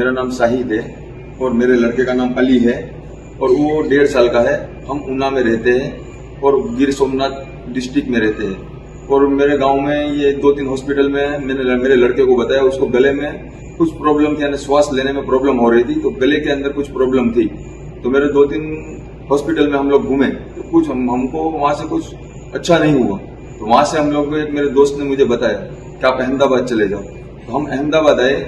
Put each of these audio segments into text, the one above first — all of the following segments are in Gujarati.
मेरा नाम शाहिद है और मेरे लड़के का नाम अली है और वो 1.5 साल का है। हम ऊना में रहते हैं और गिर सोमनाथ डिस्ट्रिक्ट में रहते हैं। और मेरे गांव में ये 2-3 हॉस्पिटल में मैंने मेरे लड़के को बताया, उसको गले में कुछ प्रॉब्लम थी, यानी श्वास लेने में प्रॉब्लम हो रही थी, तो गले के अंदर कुछ प्रॉब्लम थी। तो मेरे 2-3 हॉस्पिटल में हम लोग घूमे तो कुछ हमको वहां से कुछ अच्छा नहीं हुआ। तो वहां से हम लोग, एक मेरे दोस्त ने मुझे बताया कि आप अहमदाबाद चले जाओ। तो हम अहमदाबाद आए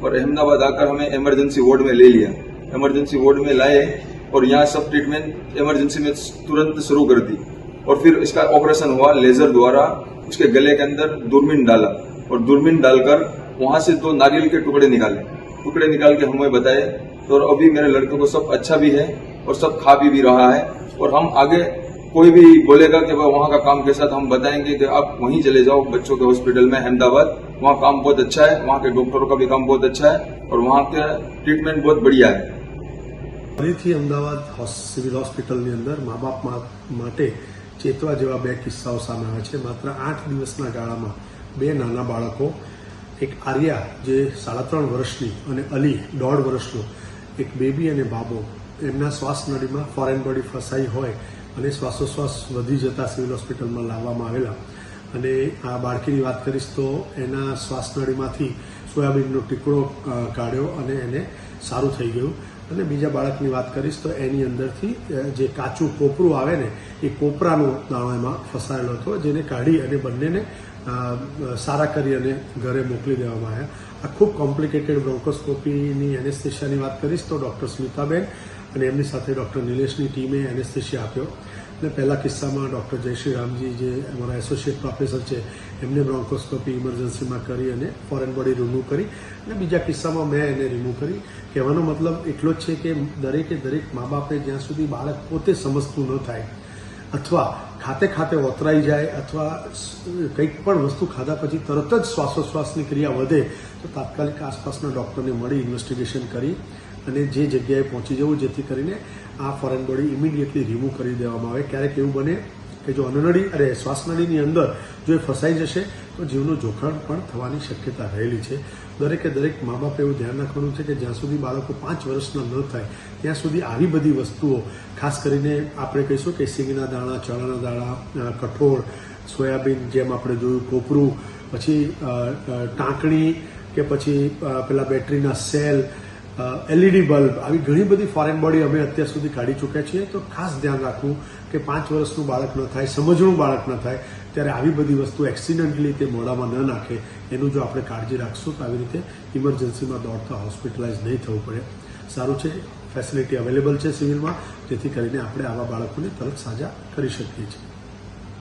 और अहमदाबाद आकर हमें इमरजेंसी वार्ड में ले लिया। इमरजेंसी वार्ड में लाए और यहाँ सब ट्रीटमेंट इमरजेंसी में तुरंत शुरू कर दी। और फिर इसका ऑपरेशन हुआ, लेजर द्वारा उसके गले के अंदर दूरबीन डाला और दूरबीन डालकर वहां से 2 नारियल के टुकड़े निकाल के हमें बताए। तो अभी मेरे लड़के को सब अच्छा भी है और सब खा भी रहा है। और हम आगे कोई भी बोलेगा कि वहाँ का काम कैसा, तो हम बताएंगे कि आप वहीं चले जाओ बच्चों के हॉस्पिटल में अहमदाबाद, वहाँ काम बहुत अच्छा है, वहाँ के डॉक्टरों का भी काम बहुत अच्छा है और वहाँ का ट्रीटमेंट बहुत बढ़िया है। ફરીથી અમદાવાદ સિવિલ હોસ્પિટલની અંદર મા બાપ માટે ચેતવા જેવા 2 કિસ્સાઓ સામે આવે છે। માત્ર 8 દિવસના ગાળામાં 2 નાના બાળકો, એક આર્યા જે 3.5 વર્ષની અને અલી 1.5 વર્ષનો, એક બેબી અને બાબો, એમના શ્વાસ નળીમાં ફોરેન બોડી ફસાઈ હોય અને શ્વાસોશ્વાસ વધી જતા સિવિલ હોસ્પિટલમાં લાવવામાં આવેલા। અને આ બાળકીની વાત કરીશ તો એના શ્વાસ નળીમાંથી સોયાબીનનો ટુકડો કાઢ્યો અને એને સારું થઈ ગયું। અને બીજા બાળકની વાત કરીશ તો એની અંદરથી જે કાચું કોપરું આવે ને, એ કોપરાનો દાણો એમાં ફસાયેલો હતો, જેને કાઢી અને બંનેને સારા કરી અને ઘરે મોકલી દેવામાં આવ્યા। આ ખૂબ કોમ્પ્લિકેટેડ બ્રોન્કોસ્કોપીની એનેસ્થેશિયાની વાત કરીશ તો ડૉક્ટર સ્મિતાબેન અને એમની સાથે ડૉક્ટર નિલેશની ટીમે એનેસ્થેશિયા આપ્યો। અને પહેલા કિસ્સામાં ડૉક્ટર જયશ્રી રામજી, જે અમારા એસોસિએટ પ્રોફેસર છે, એમને બ્રોન્કોસ્કોપી ઇમરજન્સીમાં કરી અને ફોરેન બોડી રિમૂવ કરી, અને બીજા કિસ્સામાં મેં એને રિમૂવ કરી। કહેવાનો મતલબ એટલો જ છે કે દરેક મા બાપે જ્યાં સુધી બાળક પોતે સમજતું ન થાય અથવા ખાતે વતરાઈ જાય અથવા કંઈક પણ વસ્તુ ખાધા પછી તરત જ શ્વાસોશ્વાસની ક્રિયા વધે તો તાત્કાલિક આસપાસના ડૉક્ટરને મળી ઇન્વેસ્ટિગેશન કરી અને જે જગ્યાએ પહોંચી જવું, જેથી કરીને આ ફોરેન બોડી ઇમિડિયેટલી રિમૂવ કરી દેવામાં આવે। ક્યારેક એવું બને કે જો શ્વાસનળીની અંદર જો એ ફસાઈ જશે તો જીવનું જોખમ પણ થવાની શક્યતા રહેલી છે। દરેક મા બાપે એવું ધ્યાન રાખવાનું છે કે જ્યાં સુધી બાળકો 5 વર્ષના ન થાય ત્યાં સુધી આવી બધી વસ્તુઓ, ખાસ કરીને આપણે કહીશું કે સિંગના દાણા, ચણાના દાણા, કઠોળ, સોયાબીન, જેમ આપણે જોયું, કોપરું, પછી ટાંકણી કે પછી પેલા બેટરીના સેલ, LED બલ્બ, આવી ઘણી બધી ફોરેન બોડી અમે અત્યાર સુધી કાઢી ચૂક્યા છીએ। તો ખાસ ધ્યાન રાખવું કે 5 વર્ષનું બાળક ન થાય, સમજણું બાળક ન થાય ત્યારે આવી બધી વસ્તુ એક્સિડન્ટલી તે મોઢામાં ન નાખે, એનું જો આપણે કાળજી રાખશું તો આવી રીતે ઇમરજન્સીમાં દોડતા હોસ્પિટલાઇઝ નહીં થવું પડે। સારું છે, ફેસિલિટી અવેલેબલ છે સિવિલમાં, જેથી કરીને આપણે આવા બાળકોને તરત સાજા કરી શકીએ છીએ।